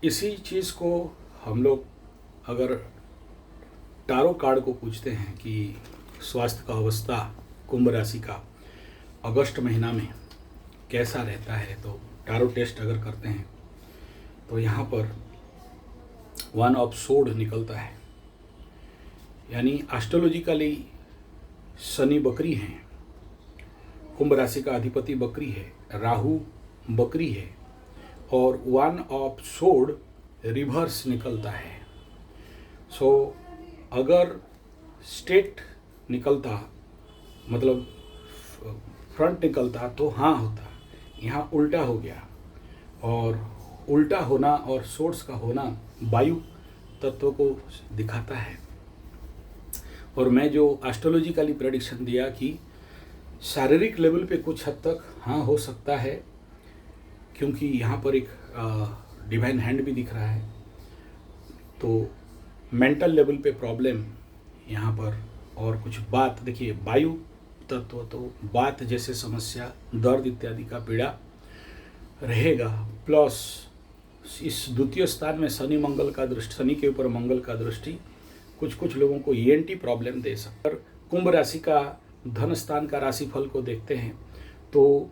इसी चीज़ को हम लोग अगर टारो कार्ड को पूछते हैं कि स्वास्थ्य का अवस्था कुंभ राशि का अगस्त महीना में कैसा रहता है, तो टारो टेस्ट अगर करते हैं तो यहाँ पर 1 ऑफ सोड निकलता है। यानी एस्ट्रोलॉजिकली शनि बकरी हैं, कुंभ राशि का अधिपति बकरी है, राहु बकरी है और 1 ऑफ सोड रिवर्स निकलता है। सो अगर स्टेट निकलता मतलब फ्रंट निकलता तो हाँ होता, यहाँ उल्टा हो गया। और उल्टा होना और सोर्स का होना वायु तत्व को दिखाता है। और मैं जो एस्ट्रोलॉजिकली प्रेडिक्शन दिया कि शारीरिक लेवल पे कुछ हद तक हाँ हो सकता है, क्योंकि यहाँ पर एक डिवाइन हैंड भी दिख रहा है, तो मेंटल लेवल पे प्रॉब्लम यहाँ पर। और कुछ बात देखिए, वायु तत्व तो बात जैसे समस्या, दर्द इत्यादि का पीड़ा रहेगा। प्लस इस द्वितीय स्थान में शनि मंगल का दृष्टि, शनि के ऊपर मंगल का दृष्टि कुछ लोगों को ENT प्रॉब्लम दे सकता है। कुंभ राशि का धन स्थान का राशिफल को देखते हैं तो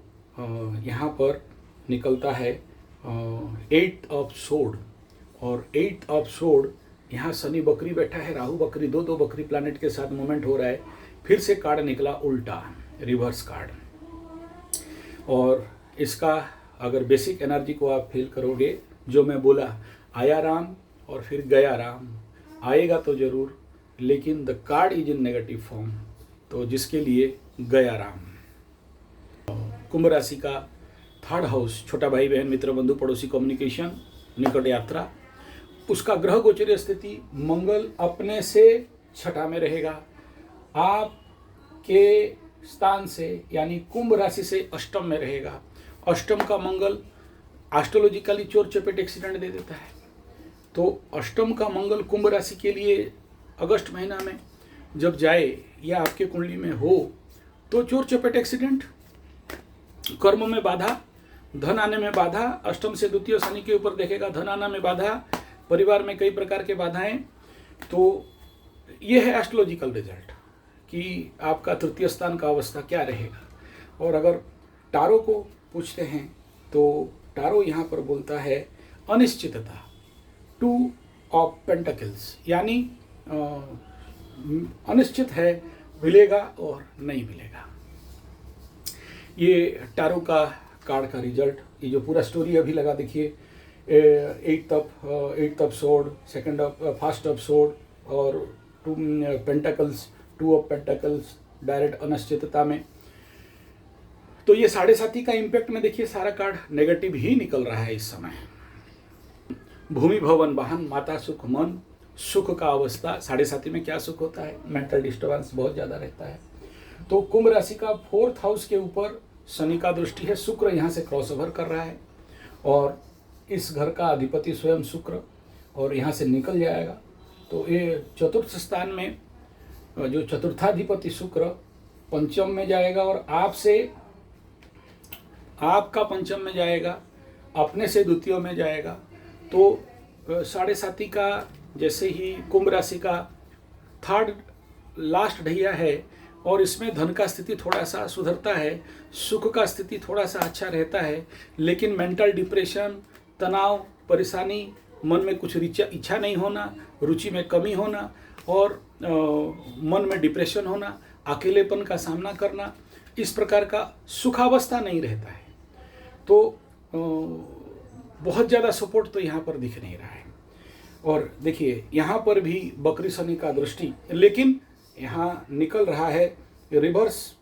यहाँ पर निकलता है 8 ऑफ सोड। और 8 ऑफ सोड, यहाँ शनि बकरी बैठा है, राहु बकरी, दो बकरी प्लैनेट के साथ मूवमेंट हो रहा है। फिर से कार्ड निकला उल्टा, रिवर्स कार्ड। और इसका अगर बेसिक एनर्जी को आप फील करोगे, जो मैं बोला, आया राम और फिर गया राम, आएगा तो जरूर लेकिन the card is in negative form, तो जिसके लिए गया राम। कुंभ राशि का 3rd हाउस, छोटा भाई बहन मित्र बंधु पड़ोसी कम्युनिकेशन निकट यात्रा, उसका ग्रह गोचरीय स्थिति मंगल अपने से 6ठा में रहेगा, आपके स्थान से यानी कुंभ राशि से अष्टम में रहेगा। अष्टम का मंगल एस्ट्रोलॉजिकली चोर चपेट एक्सीडेंट दे देता है। तो अष्टम का मंगल कुंभ राशि के लिए अगस्त महीना में जब जाए या आपके कुंडली में हो तो चोर चपेट एक्सीडेंट, कर्म में बाधा, धन आने में बाधा, अष्टम से द्वितीय शनि के ऊपर देखेगा, धन आने में बाधा, परिवार में कई प्रकार के बाधाएं। तो ये है एस्ट्रोलॉजिकल रिजल्ट कि आपका तृतीय स्थान का अवस्था क्या रहेगा। और अगर टारो को पूछते हैं तो टारो यहाँ पर बोलता है अनिश्चितता, 2 ऑफ पेंटाकल्स, यानी अनिश्चित है, मिलेगा और नहीं मिलेगा। ये टारो का कार्ड का रिजल्ट, ये जो पूरा स्टोरी अभी लगा देखिए, 8 ऑफ सोड, फर्स्ट ऑफ सोड और 2 पेंटाकल्स, 2 ऑफ पेंटाकल्स डायरेक्ट अनिश्चितता में। तो ये 7.5 का इम्पैक्ट में देखिए सारा कार्ड नेगेटिव ही निकल रहा है इस समय। भूमि भवन वाहन, माता सुख, मन सुख का अवस्था, 7.5 में क्या सुख होता है, मेंटल डिस्टर्बेंस बहुत ज़्यादा रहता है। तो कुंभ राशि का 4th हाउस के ऊपर शनि का दृष्टि है, शुक्र यहाँ से क्रॉस ओवर कर रहा है और इस घर का अधिपति स्वयं शुक्र और यहाँ से निकल जाएगा। तो ये 4th स्थान में जो चतुर्थाधिपति शुक्र पंचम में जाएगा और आपका पंचम में जाएगा, अपने से द्वितीय में जाएगा। तो 7.5 का जैसे ही कुंभ राशि का 3rd लास्ट ढैया है और इसमें धन का स्थिति थोड़ा सा सुधरता है, सुख का स्थिति थोड़ा सा अच्छा रहता है, लेकिन मेंटल डिप्रेशन, तनाव, परेशानी, मन में कुछ इच्छा नहीं होना, रुचि में कमी होना और मन में डिप्रेशन होना, अकेलेपन का सामना करना, इस प्रकार का सुखावस्था नहीं रहता है। तो बहुत ज़्यादा सपोर्ट तो यहाँ पर दिख नहीं रहा है। और देखिए यहाँ पर भी बकरी शनि का दृष्टि, लेकिन यहाँ निकल रहा है रिवर्स,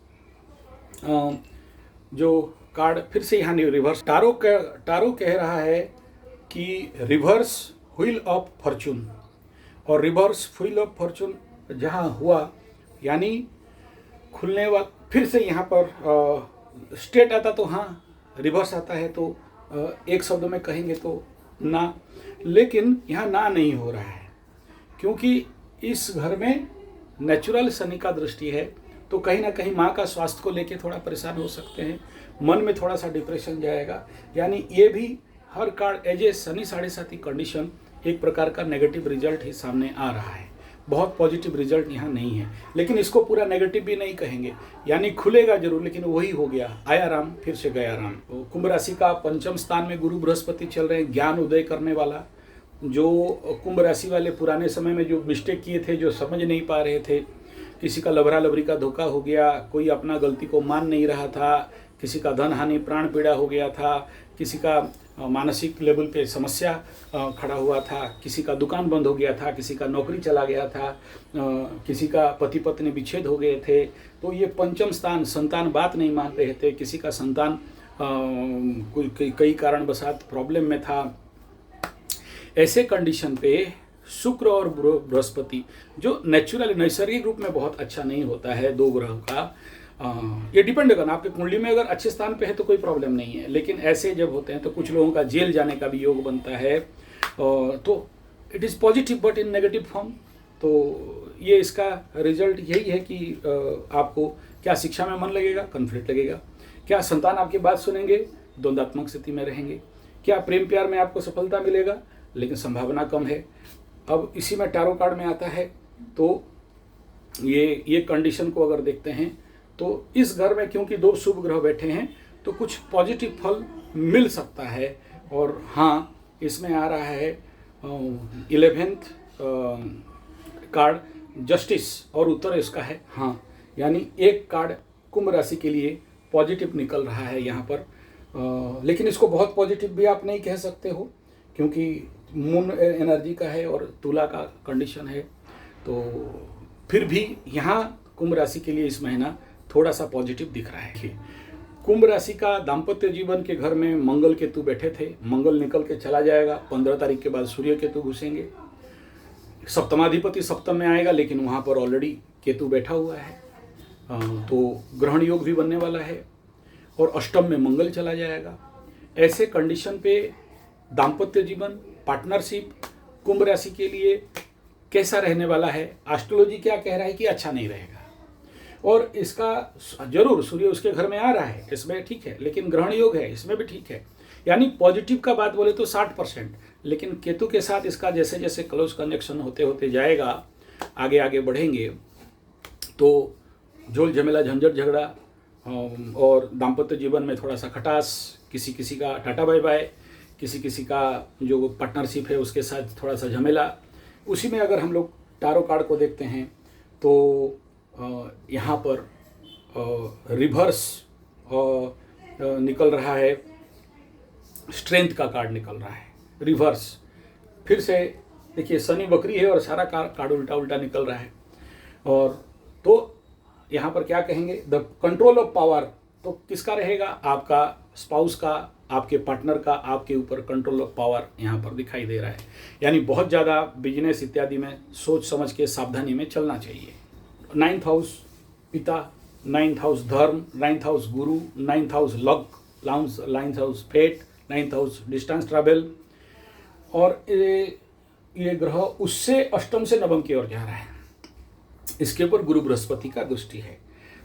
जो कार्ड फिर से यहाँ रिवर्स, टारो कह रहा है कि रिवर्स व्हील ऑफ फॉर्चून। और रिवर्स व्हील ऑफ फॉर्चून जहाँ हुआ यानी खुलने वक्त फिर से यहाँ पर स्टेट आता तो हाँ, रिवर्स आता है तो एक शब्द में कहेंगे तो ना, लेकिन यहाँ ना नहीं हो रहा है क्योंकि इस घर में नेचुरल शनि का दृष्टि है। तो कहीं ना कहीं माँ का स्वास्थ्य को लेके थोड़ा परेशान हो सकते हैं, मन में थोड़ा सा डिप्रेशन जाएगा। यानी ये भी हर card as a Shani 7.5 condition एक प्रकार का नेगेटिव रिजल्ट ही सामने आ रहा है। बहुत पॉजिटिव रिजल्ट यहाँ नहीं है, लेकिन इसको पूरा नेगेटिव भी नहीं कहेंगे, यानी खुलेगा जरूर, लेकिन वही हो गया, आया राम फिर से गया राम। तो कुंभ राशि का पंचम स्थान में गुरु बृहस्पति चल रहे हैं, ज्ञान उदय करने वाला। जो कुंभ राशि वाले पुराने समय में जो मिस्टेक किए थे, जो समझ नहीं पा रहे थे, किसी का लबरा लबरी का धोखा हो गया, कोई अपना गलती को मान नहीं रहा था, किसी का धन हानि प्राण पीड़ा हो गया था, किसी का मानसिक लेवल पे समस्या खड़ा हुआ था, किसी का दुकान बंद हो गया था, किसी का नौकरी चला गया था, किसी का पति पत्नी विच्छेद हो गए थे। तो ये पंचम स्थान, संतान बात नहीं मान रहे थे, किसी का संतान कई कारणवशात प्रॉब्लम में था। ऐसे कंडीशन पे शुक्र और बृहस्पति, जो नेचुरली नैसर्गिक रूप में बहुत अच्छा नहीं होता है दो ग्रहों का, ये डिपेंड करना आपके कुंडली में अगर अच्छे स्थान पे है तो कोई प्रॉब्लम नहीं है, लेकिन ऐसे जब होते हैं तो कुछ लोगों का जेल जाने का भी योग बनता है। तो it is positive but in negative form. तो ये इसका रिजल्ट यही है कि आपको क्या शिक्षा में मन लगेगा, कॉन्फ्लिक्ट लगेगा, क्या संतान आपकी बात सुनेंगे, द्वंद्वात्मक स्थिति में रहेंगे, क्या प्रेम प्यार में आपको सफलता मिलेगा, लेकिन संभावना कम है। अब इसी में टैरो कार्ड में आता है, तो ये कंडीशन को अगर देखते हैं तो इस घर में क्योंकि दो शुभ ग्रह बैठे हैं तो कुछ पॉजिटिव फल मिल सकता है। और हाँ, इसमें आ रहा है 11th कार्ड जस्टिस और उत्तर इसका है हाँ, यानी एक कार्ड कुंभ राशि के लिए पॉजिटिव निकल रहा है यहाँ पर। लेकिन इसको बहुत पॉजिटिव भी आप नहीं कह सकते हो, क्योंकि मून एनर्जी का है और तुला का कंडीशन है। तो फिर भी यहाँ कुंभ राशि के लिए इस महीना थोड़ा सा पॉजिटिव दिख रहा है। कुंभ राशि का दाम्पत्य जीवन के घर में मंगल केतु बैठे थे, मंगल निकल के चला जाएगा, 15 तारीख के बाद सूर्य केतु घुसेंगे। सप्तमाधिपति सप्तम में आएगा, लेकिन वहाँ पर ऑलरेडी केतु बैठा हुआ है, तो ग्रहण योग भी बनने वाला है, और अष्टम में मंगल चला जाएगा। ऐसे कंडीशन पे दाम्पत्य जीवन, पार्टनरशिप कुंभ राशि के लिए कैसा रहने वाला है? एस्ट्रोलॉजी क्या कह रहा है कि अच्छा नहीं रहेगा, और इसका जरूर सूर्य उसके घर में आ रहा है, इसमें ठीक है, लेकिन ग्रहण योग है, इसमें भी ठीक है, यानी पॉजिटिव का बात बोले तो 60%। लेकिन केतु के साथ इसका जैसे जैसे क्लोज कंजक्शन होते होते जाएगा, आगे आगे बढ़ेंगे, तो झोल झमेला झंझट झगड़ा और दाम्पत्य जीवन में थोड़ा सा खटास, किसी किसी का टाटा बाय बाय, किसी किसी का जो पार्टनरशिप है उसके साथ थोड़ा सा झमेला। उसी में अगर हम लोग टारो कार्ड को देखते हैं तो यहाँ पर रिवर्स निकल रहा है, स्ट्रेंथ का कार्ड निकल रहा है रिवर्स। फिर से देखिए शनि बकरी है और सारा कार्ड उल्टा उल्टा निकल रहा है। और तो यहाँ पर क्या कहेंगे, द कंट्रोल ऑफ पावर, तो किसका रहेगा? आपका स्पाउस का, आपके पार्टनर का आपके ऊपर कंट्रोल ऑफ पावर यहाँ पर दिखाई दे रहा है। यानी बहुत ज़्यादा बिजनेस इत्यादि में सोच समझ के सावधानी में चलना चाहिए। 9th हाउस पिता, 9th हाउस धर्म, 9th house Guru, 9th house luck, 9th house fate, 9th house distance travel, और ये ग्रह उससे अष्टम से नवम की ओर जा रहा है। इसके ऊपर गुरु बृहस्पति का दृष्टि है।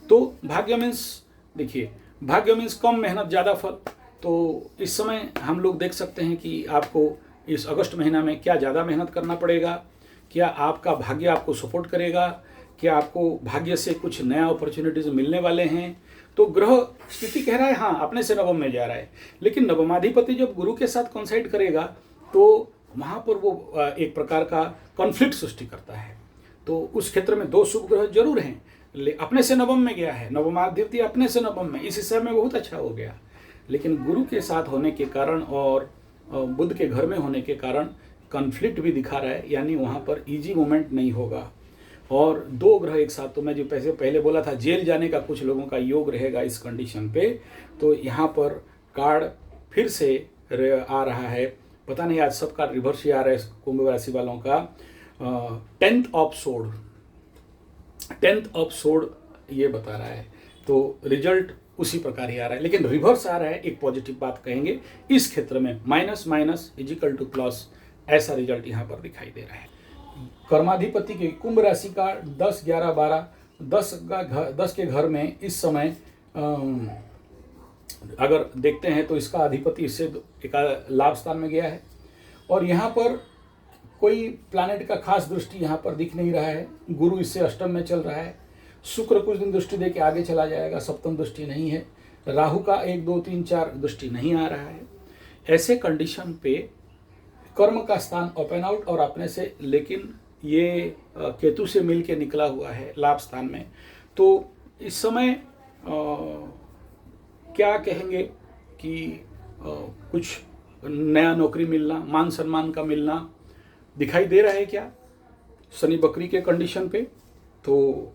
तो भाग्य मीन्स, देखिए भाग्य मीन्स कम मेहनत ज़्यादा फल। तो इस समय हम लोग देख सकते हैं कि आपको इस अगस्त महीना में क्या ज़्यादा मेहनत करना पड़ेगा, क्या आपका भाग्य आपको सपोर्ट करेगा, क्या आपको भाग्य से कुछ नया अपॉर्चुनिटीज मिलने वाले हैं। तो ग्रह स्थिति कह रहा है हाँ अपने से नवम में जा रहा है, लेकिन नवमाधिपति जब गुरु के साथ कॉन्साइड करेगा तो वहाँ पर वो एक प्रकार का कॉन्फ्लिक्ट सृष्टि करता है। तो उस क्षेत्र में दो शुभ ग्रह जरूर हैं, अपने से नवम में गया है, नवमाधिपति अपने से नवम में, इस हिस्से में बहुत अच्छा हो गया, लेकिन गुरु के साथ होने के कारण और बुध के घर में होने के कारण कॉन्फ्लिक्ट भी दिखा रहा है, यानी वहाँ पर इजी मोमेंट नहीं होगा। और दो ग्रह एक साथ, तो मैं जो पहले बोला था जेल जाने का कुछ लोगों का योग रहेगा इस कंडीशन पे। तो यहाँ पर कार्ड फिर से आ रहा है, पता नहीं आज सब कार्ड रिवर्स ही आ रहा है कुंभ राशि वालों का। 10th ऑफ सोर्ड ये बता रहा है, तो रिजल्ट उसी प्रकार ही आ रहा है, लेकिन रिवर्स आ रहा है। एक पॉजिटिव बात कहेंगे इस क्षेत्र में, minus minus equal to plus, ऐसा रिजल्ट यहाँ पर दिखाई दे रहा है। कर्माधिपति के कुंभ राशि का 10, 11, 12, 10 के घर में इस समय अगर देखते हैं तो इसका अधिपति इससे एक लाभ स्थान में गया है, और यहाँ पर कोई प्लैनेट का खास दृष्टि यहाँ पर दिख नहीं रहा है। गुरु इससे अष्टम में चल रहा है, शुक्र कुछ दिन दृष्टि दे के आगे चला जाएगा, सप्तम दृष्टि नहीं है, राहु का 1 2 3 4 दृष्टि नहीं आ रहा है। ऐसे कंडीशन पे कर्म का स्थान ओपन आउट और अपने से, लेकिन ये केतु से मिल के निकला हुआ है लाभ स्थान में, तो इस समय क्या कहेंगे कि कुछ नया नौकरी मिलना, मान सम्मान का मिलना दिखाई दे रहा है क्या शनि बकरी के कंडीशन पे? तो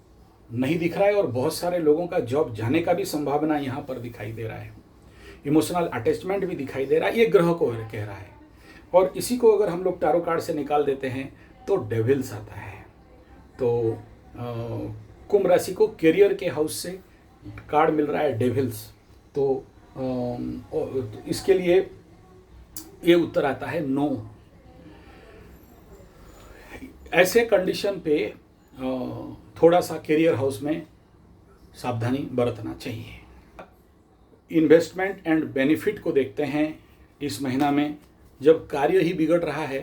नहीं दिख रहा है, और बहुत सारे लोगों का जॉब जाने का भी संभावना यहाँ पर दिखाई दे रहा है। इमोशनल अटैचमेंट भी दिखाई दे रहा है, ये ग्रह को कह रहा है। और इसी को अगर हम लोग टैरो कार्ड से निकाल देते हैं तो डेविल्स आता है। तो कुंभ राशि को कैरियर के हाउस से कार्ड मिल रहा है डेविल्स, तो इसके लिए ये उत्तर आता है नो। ऐसे कंडीशन पे थोड़ा सा कैरियर हाउस में सावधानी बरतना चाहिए। इन्वेस्टमेंट एंड बेनिफिट को देखते हैं इस महीना में, जब कार्य ही बिगड़ रहा है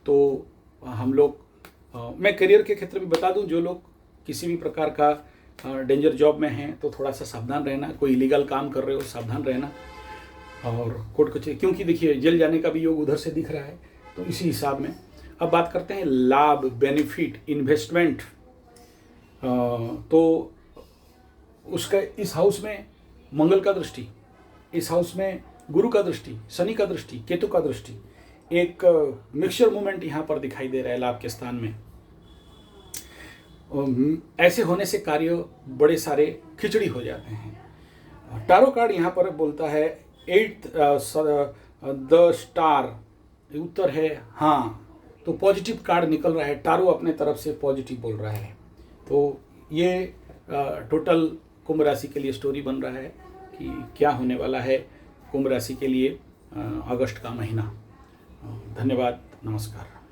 तो हम लोग, मैं करियर के क्षेत्र में बता दूं, जो लोग किसी भी प्रकार का डेंजर जॉब में हैं तो थोड़ा सा सावधान रहना, कोई इलीगल काम कर रहे हो सावधान रहना, और कोर्ट कचहरी, क्योंकि देखिए जेल जाने का भी योग उधर से दिख रहा है, तो इसी हिसाब में। अब बात करते हैं लाभ, बेनिफिट, इन्वेस्टमेंट, तो उसका इस हाउस में मंगल का दृष्टि, इस हाउस में गुरु का दृष्टि, शनि का दृष्टि, केतु का दृष्टि, एक मिक्सचर मूवमेंट यहाँ पर दिखाई दे रहा है लाभ के स्थान में। ऐसे होने से कार्य बड़े सारे खिचड़ी हो जाते हैं। टारो कार्ड यहाँ पर बोलता है 8 द स्टार, उत्तर है हाँ, तो पॉजिटिव कार्ड निकल रहा है, टारो अपने तरफ से पॉजिटिव बोल रहा है। तो ये टोटल कुंभ राशि के लिए स्टोरी बन रहा है कि क्या होने वाला है कुंभ राशि के लिए अगस्त का महीना। धन्यवाद, नमस्कार।